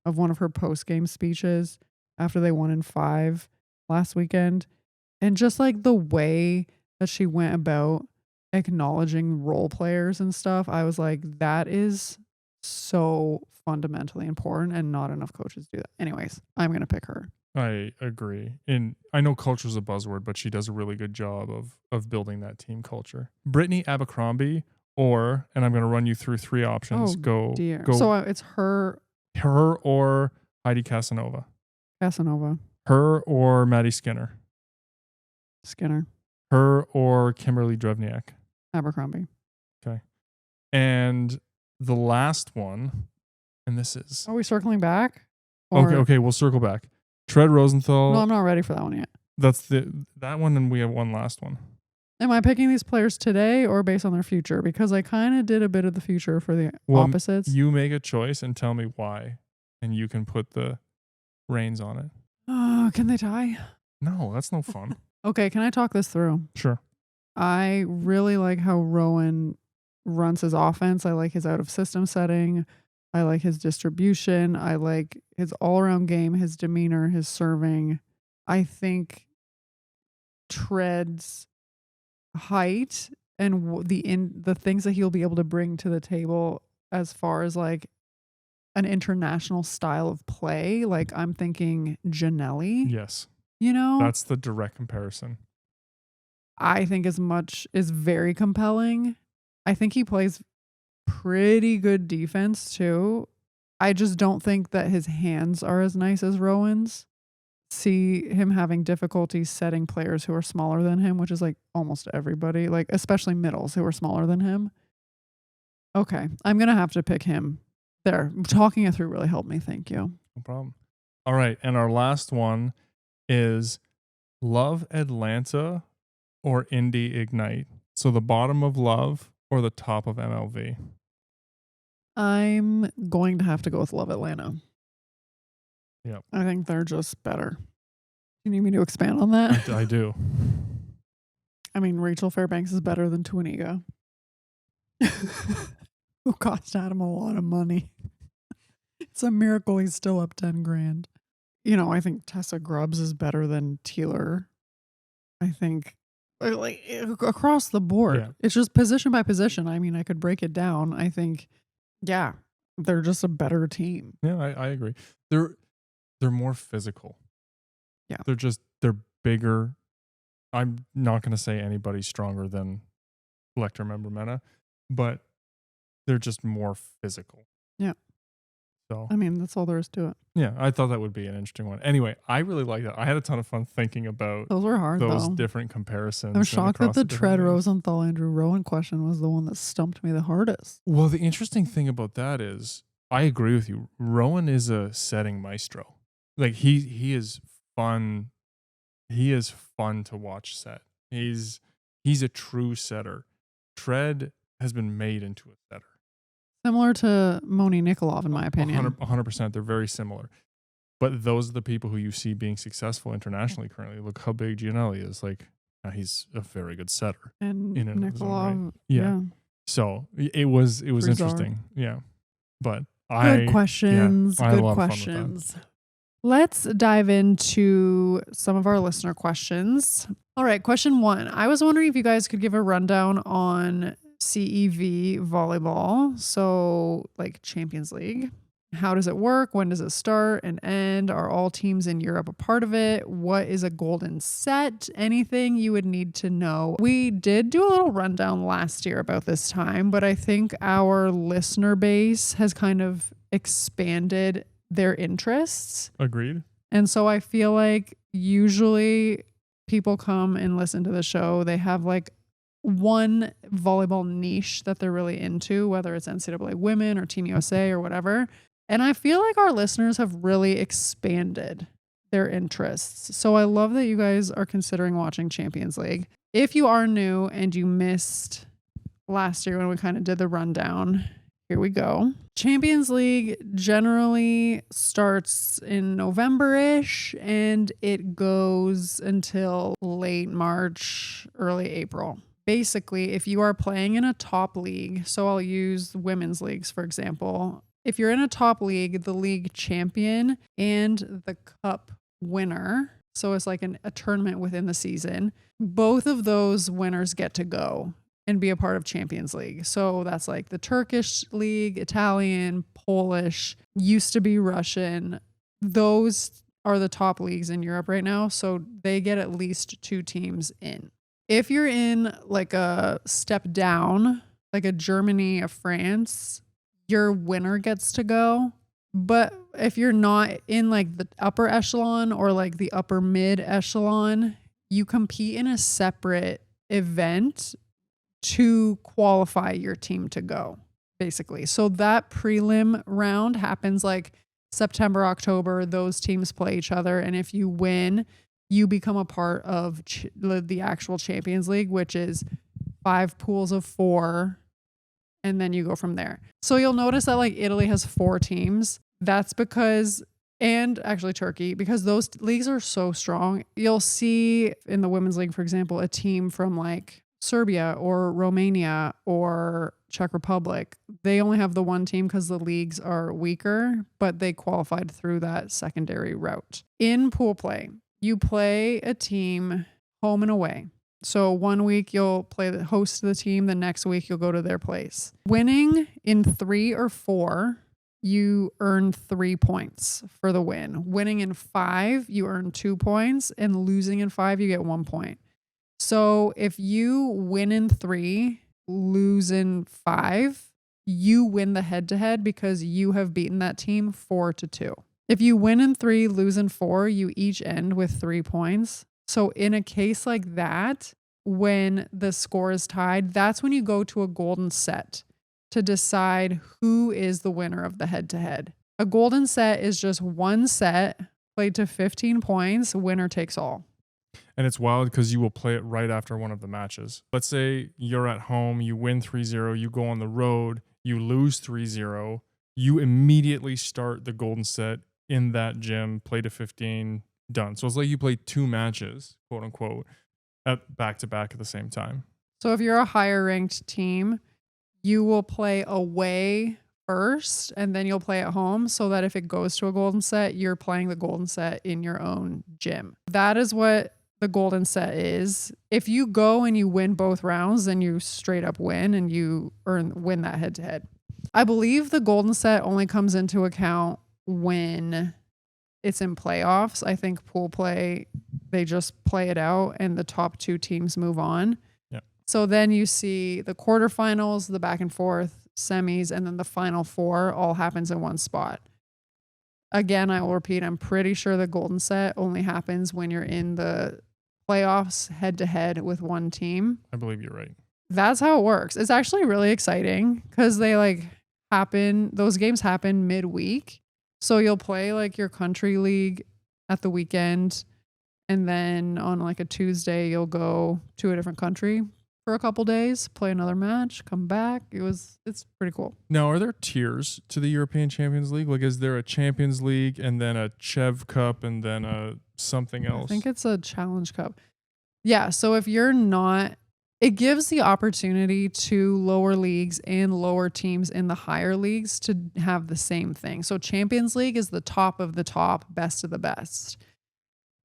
of one of her post-game speeches after they won in 5 last weekend, and just like the way that she went about acknowledging role players and stuff, I was like, that is so fundamentally important, and not enough coaches do that. Anyways, I'm going to pick her. I agree. And I know culture is a buzzword, but she does a really good job of building that team culture. Brittany Abercrombie or, and I'm going to run you through 3 options. Go. So it's her or Heidi Casanova. Her or Maddie Skinner. Her or Kimberly Drevniak. Abercrombie. Okay. And the last one, and this is... Are we circling back? Okay, we'll circle back. Tread Rosenthal. No, I'm not ready for that one yet. That's that one, and we have one last one. Am I picking these players today or based on their future? Because I kind of did a bit of the future for the opposites. You make a choice and tell me why, and you can put the reins on it. Can they tie? No, that's no fun. Okay, can I talk this through? Sure. I really like how Rowan runs his offense. I like his out of system setting. I like his distribution. I like his all-around game, his demeanor, his serving. I think Tread's height and the things that he'll be able to bring to the table as far as like an international style of play. Like I'm thinking Janelli. Yes. You know? That's the direct comparison. I think as much is very compelling. I think he plays pretty good defense too. I just don't think that his hands are as nice as Rowan's. See him having difficulty setting players who are smaller than him, which is like almost everybody, like especially middles who are smaller than him. Okay, I'm going to have to pick him. There, talking it through really helped me. Thank you. No problem. All right, and our last one is Love Atlanta or Indy Ignite. So the bottom of Love or the top of MLV? I'm going to have to go with Love Atlanta. Yep. I think they're just better. You need me to expand on that? I do. I mean, Rachel Fairbanks is better than Tuaniga, who cost Adam a lot of money. It's a miracle he's still up 10 grand. You know, I think Tessa Grubbs is better than Teeler. I think like across the board. Yeah. It's just position by position. I mean, I could break it down. I think, yeah, they're just a better team. Yeah, I agree. They're more physical. Yeah. They're bigger. I'm not going to say anybody's stronger than Lecter member Mena, but they're just more physical. Yeah. So I mean, that's all there is to it. yeah, I thought that would be an interesting one. Anyway, I really like that. I had a ton of fun thinking about Those were hard, those though. different comparisons. I'm shocked that the Tread names. Rosenthal Andrew Rowan question was the one that stumped me the hardest. Well, the interesting thing about that is, I agree with you. Rowan is a setting maestro. Like he is fun. He is fun to watch set. He's a true setter. Tread has been made into a setter. Similar to Moni Nikolov, in my opinion. 100%. They're very similar. But those are the people who you see being successful internationally currently. Look how big Gianelli is. Like, he's a very good setter. And in and of his own Nikolov, right. Yeah. So it was Brizard. interesting. Yeah. But Good questions. I had a Good lot of fun with that. questions. Let's dive into some of our listener questions. All right, question 1. I was wondering if you guys could give a rundown on CEV volleyball, so like Champions League. How does it work? When does it start and end? Are all teams in Europe a part of it? What is a golden set? Anything you would need to know. We did do a little rundown last year about this time, but I think our listener base has kind of expanded their interests. Agreed. And so I feel like usually people come and listen to the show. They have like one volleyball niche that they're really into, whether it's NCAA women or Team USA or whatever. And I feel like our listeners have really expanded their interests. So I love that you guys are considering watching Champions League. If you are new and you missed last year when we kind of did the rundown, here we go. Champions League generally starts in November-ish and it goes until late March, early April. Basically, if you are playing in a top league, so I'll use women's leagues, for example. If you're in a top league, the league champion and the cup winner, so it's like a tournament within the season, both of those winners get to go and be a part of Champions League. So that's like the Turkish league, Italian, Polish, used to be Russian. Those are the top leagues in Europe right now. So they get at least 2 teams in. If you're in like a step down, like a Germany, a France, your winner gets to go. But if you're not in like the upper echelon or like the upper mid echelon, you compete in a separate event to qualify your team to go, basically. So that prelim round happens like September, October. Those teams play each other. And if you win, you become a part of the actual Champions League, which is 5 pools of 4. And then you go from there. So you'll notice that like Italy has 4 teams. That's because, and actually Turkey, because those leagues are so strong. You'll see in the women's league, for example, a team from like Serbia or Romania or Czech Republic. They only have the 1 team because the leagues are weaker, but they qualified through that secondary route. In pool play, you play a team home and away. So 1 week you'll play the host of the team. The next week you'll go to their place. Winning in 3 or 4, you earn 3 points for the win. Winning in 5, you earn 2 points. And losing in 5, you get 1 point. So if you win in 3, lose in 5, you win the head-to-head because you have beaten that team 4-2. If you win in 3, lose in 4, you each end with 3 points. So in a case like that, when the score is tied, that's when you go to a golden set to decide who is the winner of the head-to-head. A golden set is just 1 set played to 15 points, winner takes all. And it's wild because you will play it right after one of the matches. Let's say you're at home, you win 3-0, you go on the road, you lose 3-0, you immediately start the golden set in that gym, play to 15, done. So it's like you play 2 matches, quote unquote, at back-to-back at the same time. So if you're a higher ranked team, you will play away first and then you'll play at home so that if it goes to a golden set, you're playing the golden set in your own gym. That is what the golden set is. If you go and you win both rounds, then you straight up win and you win that head to head. I believe the golden set only comes into account when it's in playoffs. I think pool play, they just play it out and the top 2 teams move on. Yeah. So then you see the quarterfinals, the back and forth, semis, and then the final 4 all happens in one spot. Again, I will repeat, I'm pretty sure the golden set only happens when you're in the playoffs head to head with one team. I believe you're right. That's how it works. It's actually really exciting because those games happen midweek. So you'll play like your country league at the weekend. And then on like a Tuesday, you'll go to a different country for a couple days, play another match, come back. It's pretty cool. Now, are there tiers to the European Champions League? Like, is there a Champions League and then a Chev Cup and then a something else? I think it's a Challenge Cup. Yeah. So if you're not It gives the opportunity to lower leagues and lower teams in the higher leagues to have the same thing. So Champions League is the top of the top, best of the best.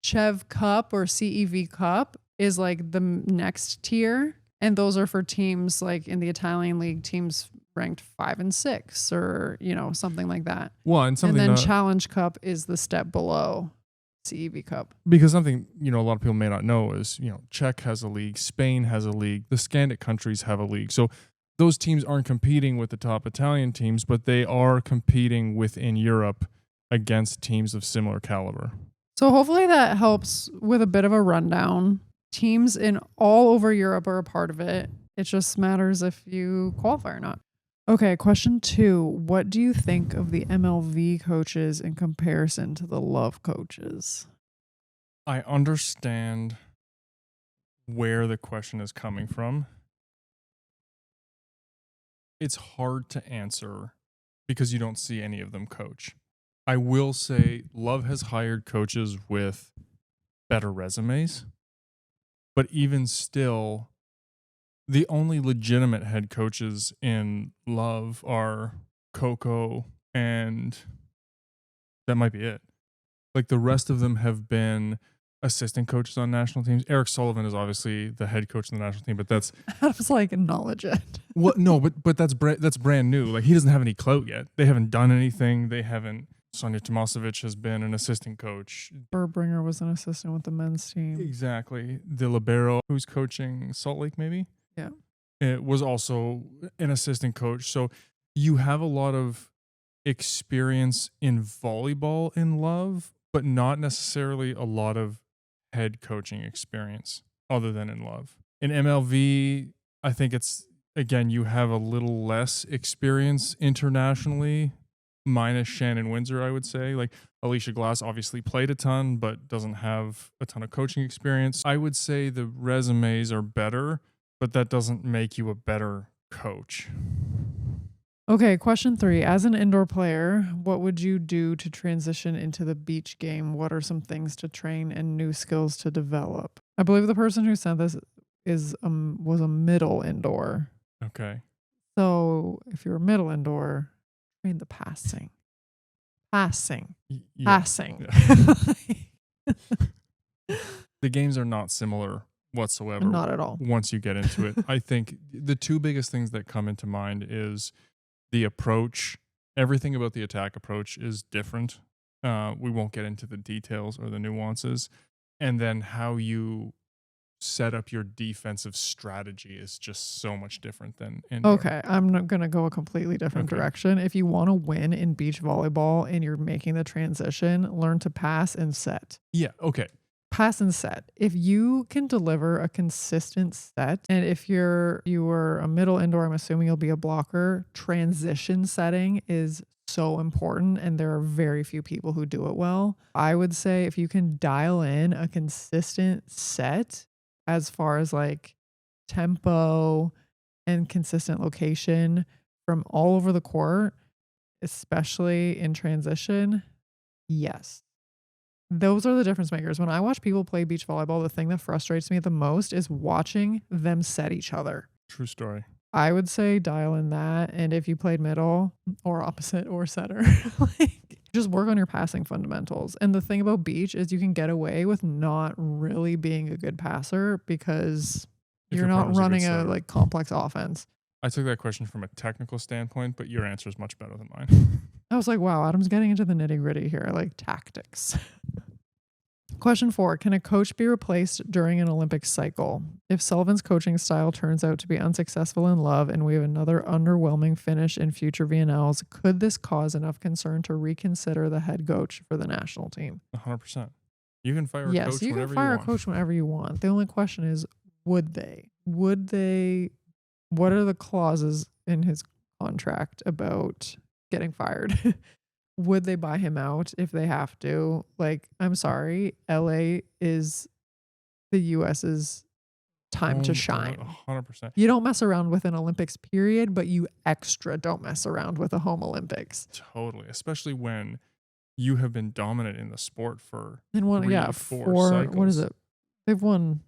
Chev Cup or CEV Cup is like the next tier. And those are for teams like in the Italian league, teams ranked 5 and 6 or, something like that. Well, and then Challenge Cup is the step below CEV Cup. Because something, a lot of people may not know is, Czech has a league, Spain has a league, the Scandic countries have a league. So those teams aren't competing with the top Italian teams, but they are competing within Europe against teams of similar caliber. So hopefully that helps with a bit of a rundown. Teams in all over Europe are a part of it. It just matters if you qualify or not. Okay, question 2. What do you think of the MLV coaches in comparison to the LOV coaches? I understand where the question is coming from. It's hard to answer because you don't see any of them coach. I will say LOV has hired coaches with better resumes, but even still, the only legitimate head coaches in LOV are Coco, and that might be it. Like the rest of them have been assistant coaches on national teams. Eric Sullivan is obviously the head coach of the national team, but that's I was like, acknowledge it. Well, no, but that's brand new. Like he doesn't have any clout yet. They haven't done anything. They haven't. Sonia Tomasevic has been an assistant coach. Burbringer was an assistant with the men's team. Exactly. The libero who's coaching Salt Lake, maybe. Yeah. It was also an assistant coach. So you have a lot of experience in volleyball in LOV, but not necessarily a lot of head coaching experience other than in LOV. In MLV, I think it's, again, you have a little less experience internationally, minus Shannon Windsor, I would say. Like Alicia Glass obviously played a ton, but doesn't have a ton of coaching experience. I would say the resumes are better, but that doesn't make you a better coach. Okay, question 3. As an indoor player, what would you do to transition into the beach game? What are some things to train and new skills to develop? I believe the person who sent this was a middle indoor. Okay. So if you're a middle indoor, train the passing. Passing. Yeah. The games are not similar whatsoever. Not at all. Once you get into it. I think the two biggest things that come into mind is the approach. Everything about the attack approach is different. We won't get into the details or the nuances. And then how you set up your defensive strategy is just so much different than indoor. Okay, I'm not going to go a completely different direction. If you want to win in beach volleyball and you're making the transition, learn to pass and set. Yeah, okay. Pass and set. If you can deliver a consistent set, and if you were a middle indoor, I'm assuming you'll be a blocker, transition setting is so important, and there are very few people who do it well. I would say if you can dial in a consistent set as far as like tempo and consistent location from all over the court, especially in transition, yes. Those are the difference makers. When I watch people play beach volleyball, the thing that frustrates me the most is watching them set each other. True story. I would say dial in that. And if you played middle or opposite or setter, just work on your passing fundamentals. And the thing about beach is you can get away with not really being a good passer because you're not running a complex offense. I took that question from a technical standpoint, but your answer is much better than mine. I was like, wow, Adam's getting into the nitty gritty here, like tactics. Question 4, can a coach be replaced during an Olympic cycle? If Sullivan's coaching style turns out to be unsuccessful in LOV and we have another underwhelming finish in future VNLs, could this cause enough concern to reconsider the head coach for the national team? 100%. You can fire a coach whenever you want. Yes, you can fire a coach whenever you want. The only question is, would they? What are the clauses in his contract about getting fired? Would they buy him out if they have to? Like, I'm sorry, LA is the US's time to shine. 100%. You don't mess around with an Olympics period, but you extra don't mess around with a home Olympics. Totally. Especially when you have been dominant in the sport for and one, 4 cycles. What is it? They've won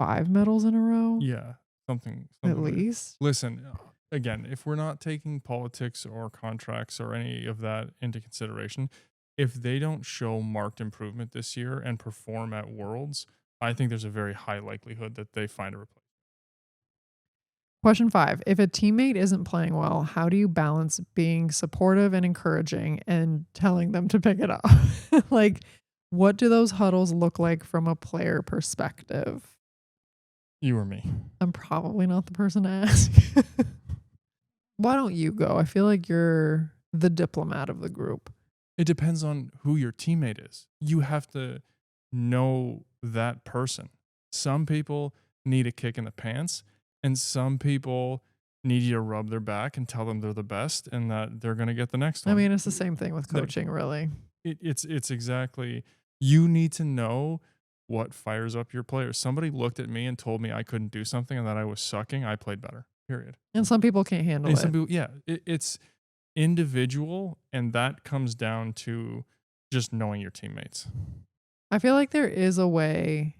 5 medals in a row. Yeah, something At like- least. Listen, again, if we're not taking politics or contracts or any of that into consideration, if they don't show marked improvement this year and perform at Worlds, I think there's a very high likelihood that they find a replacement. Question 5. If a teammate isn't playing well, how do you balance being supportive and encouraging and telling them to pick it up? Like, what do those huddles look like from a player perspective? You or me? I'm probably not the person to ask. Why don't you go? I feel like you're the diplomat of the group. It depends on who your teammate is. You have to know that person. Some people need a kick in the pants, and some people need you to rub their back and tell them they're the best and that they're going to get the next one. I mean, it's the same thing with coaching, really. It's exactly, you need to know what fires up your players. Somebody looked at me and told me I couldn't do something and that I was sucking. I played better, period. And some people can't handle And it. some people, yeah, it's individual, and that comes down to just knowing your teammates. I feel like there is a way,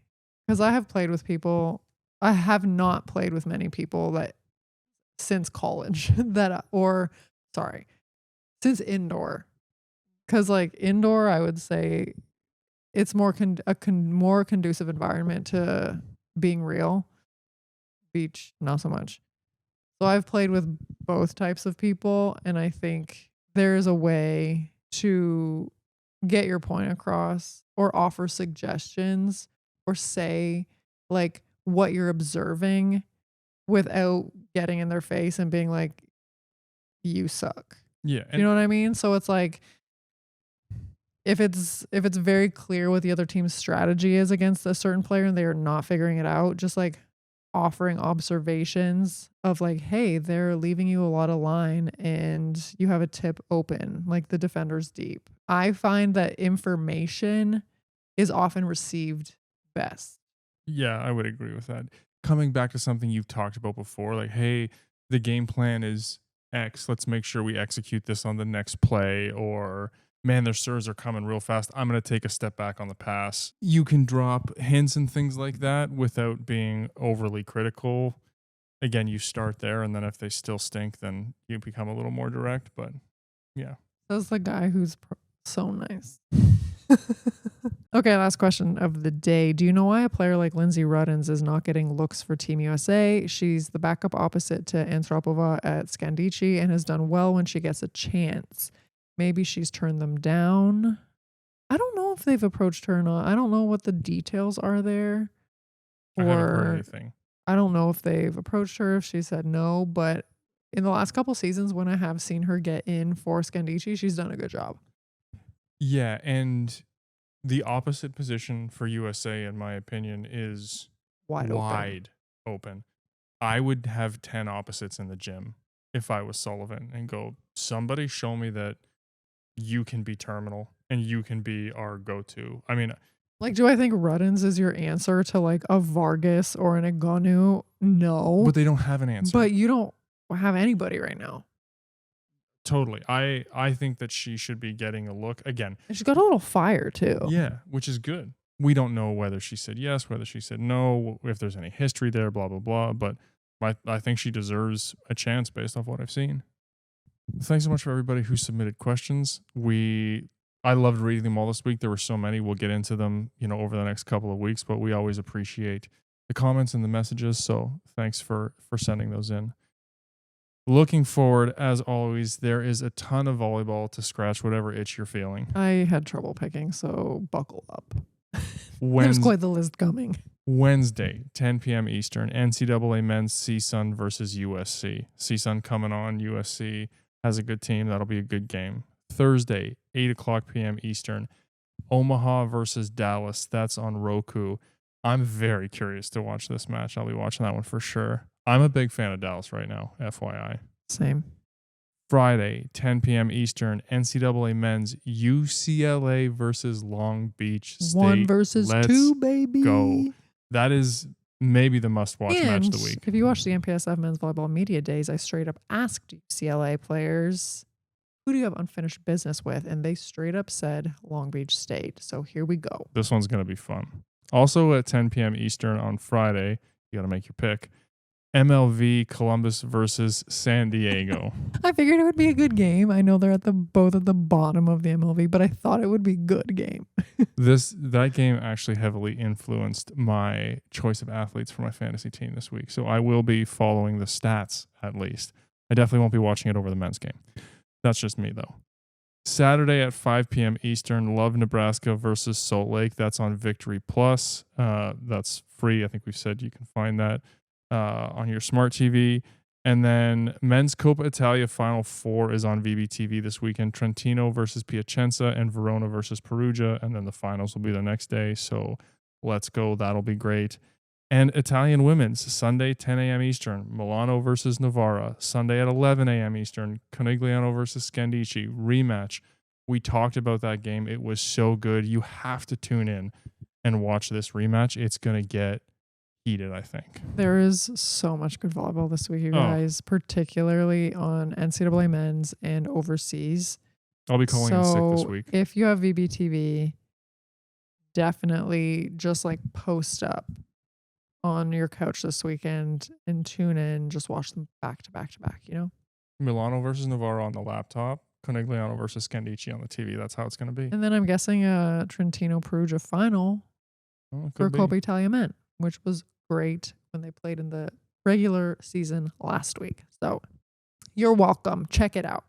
because I have played with people. I have not played with many people that since college since indoor. Because like indoor, I would say it's more more conducive environment to being real. Beach, not so much. So I've played with both types of people, and I think there's a way to get your point across or offer suggestions or say like what you're observing without getting in their face and being like, you suck. Yeah. You know what I mean? So it's like, if it's very clear what the other team's strategy is against a certain player and they are not figuring it out, just like offering observations of like, hey, they're leaving you a lot of line and you have a tip open, like the defender's deep. I find that information is often received best. Yeah, I would agree with that. Coming back to something you've talked about before, like, hey, the game plan is X. Let's make sure we execute this on the next play. Or, man, their serves are coming real fast. I'm going to take a step back on the pass. You can drop hints and things like that without being overly critical. Again, you start there, and then if they still stink, then you become a little more direct. But yeah. That's the guy who's so nice. Okay, last question of the day. Do you know why a player like Lindsay Ruddins is not getting looks for Team USA? She's the backup opposite to Antropova at Scandicci and has done well when she gets a chance. Maybe she's turned them down. I don't know if they've approached her or not. I don't know what the details are there. I haven't heard anything. I don't know if they've approached her, if she said no, but in the last couple seasons when I have seen her get in for Scandicci, she's done a good job. Yeah, and the opposite position for USA, in my opinion, is wide open. I would have 10 opposites in the gym if I was Sullivan and go, somebody show me that you can be terminal and you can be our go-to. I mean, like, do I think Ruddins is your answer to like a Vargas or an Agonu? No. but they don't have an answer. But you don't have anybody right now. Totally. I think that she should be getting a look again. And she's got a little fire too. Yeah, which is good. We don't know whether she said yes, whether she said no, if there's any history there, blah, blah, blah. But I think she deserves a chance based off what I've seen. Thanks so much for everybody who submitted questions. I loved reading them all this week. There were so many. We'll get into them, over the next couple of weeks, but we always appreciate the comments and the messages. So thanks for sending those in. Looking forward, as always, there is a ton of volleyball to scratch whatever itch you're feeling. I had trouble picking, so buckle up. There's quite the list coming. Wednesday, 10 p.m. Eastern, NCAA men's CSUN versus USC. CSUN coming on. USC has a good team. That'll be a good game. Thursday, 8 o'clock p.m. Eastern, Omaha versus Dallas. That's on ROKU. I'm very curious to watch this match. I'll be watching that one for sure. I'm a big fan of Dallas right now, FYI. Same. Friday, 10 p.m. Eastern, NCAA men's UCLA versus Long Beach State. 1 versus 2, baby. Go. That is maybe the must-watch match of the week. If you watch the MPSF Men's Volleyball Media Days, I straight up asked UCLA players, who do you have unfinished business with? And they straight up said Long Beach State. So here we go. This one's going to be fun. Also at 10 p.m. Eastern on Friday, you got to make your pick. MLV Columbus versus San Diego. I figured it would be a good game. I know they're both at the bottom of the MLV, but I thought it would be a good game. That game actually heavily influenced my choice of athletes for my fantasy team this week. So I will be following the stats at least. I definitely won't be watching it over the men's game. That's just me though. Saturday at 5 p.m. Eastern, Love Nebraska versus Salt Lake. That's on Victory Plus. That's free. I think we've said you can find that on your smart TV. And then men's Coppa Italia Final Four is on VBTV this weekend. Trentino versus Piacenza and Verona versus Perugia. And then the finals will be the next day. So let's go. That'll be great. And Italian women's, Sunday, 10 a.m. Eastern, Milano versus Novara. Sunday at 11 a.m. Eastern, Conegliano versus Scandicci. Rematch. We talked about that game. It was so good. You have to tune in and watch this rematch. It's going to get heated, I think. There is so much good volleyball this week, you guys, particularly on NCAA men's and overseas. I'll be calling in sick this week. If you have VBTV, definitely just like post up on your couch this weekend and tune in. Just watch them back to back to back, you know? Milano versus Novara on the laptop. Conegliano versus Scandicci on the TV. That's how it's going to be. And then I'm guessing a Trentino Perugia final for Coppa Italia men, which was great when they played in the regular season last week. So you're welcome. Check it out.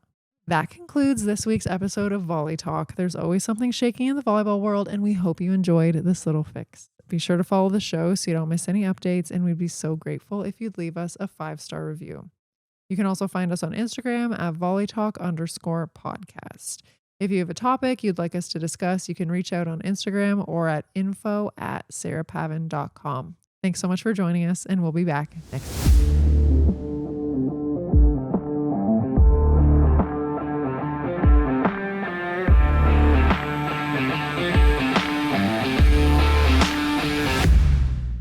That concludes this week's episode of Volley Talk. There's always something shaking in the volleyball world, and we hope you enjoyed this little fix. Be sure to follow the show so you don't miss any updates, and we'd be so grateful if you'd leave us a 5-star review. You can also find us on Instagram at volleytalk_podcast. If you have a topic you'd like us to discuss, you can reach out on Instagram or at info@sarahpavin.com. Thanks so much for joining us, and we'll be back next week.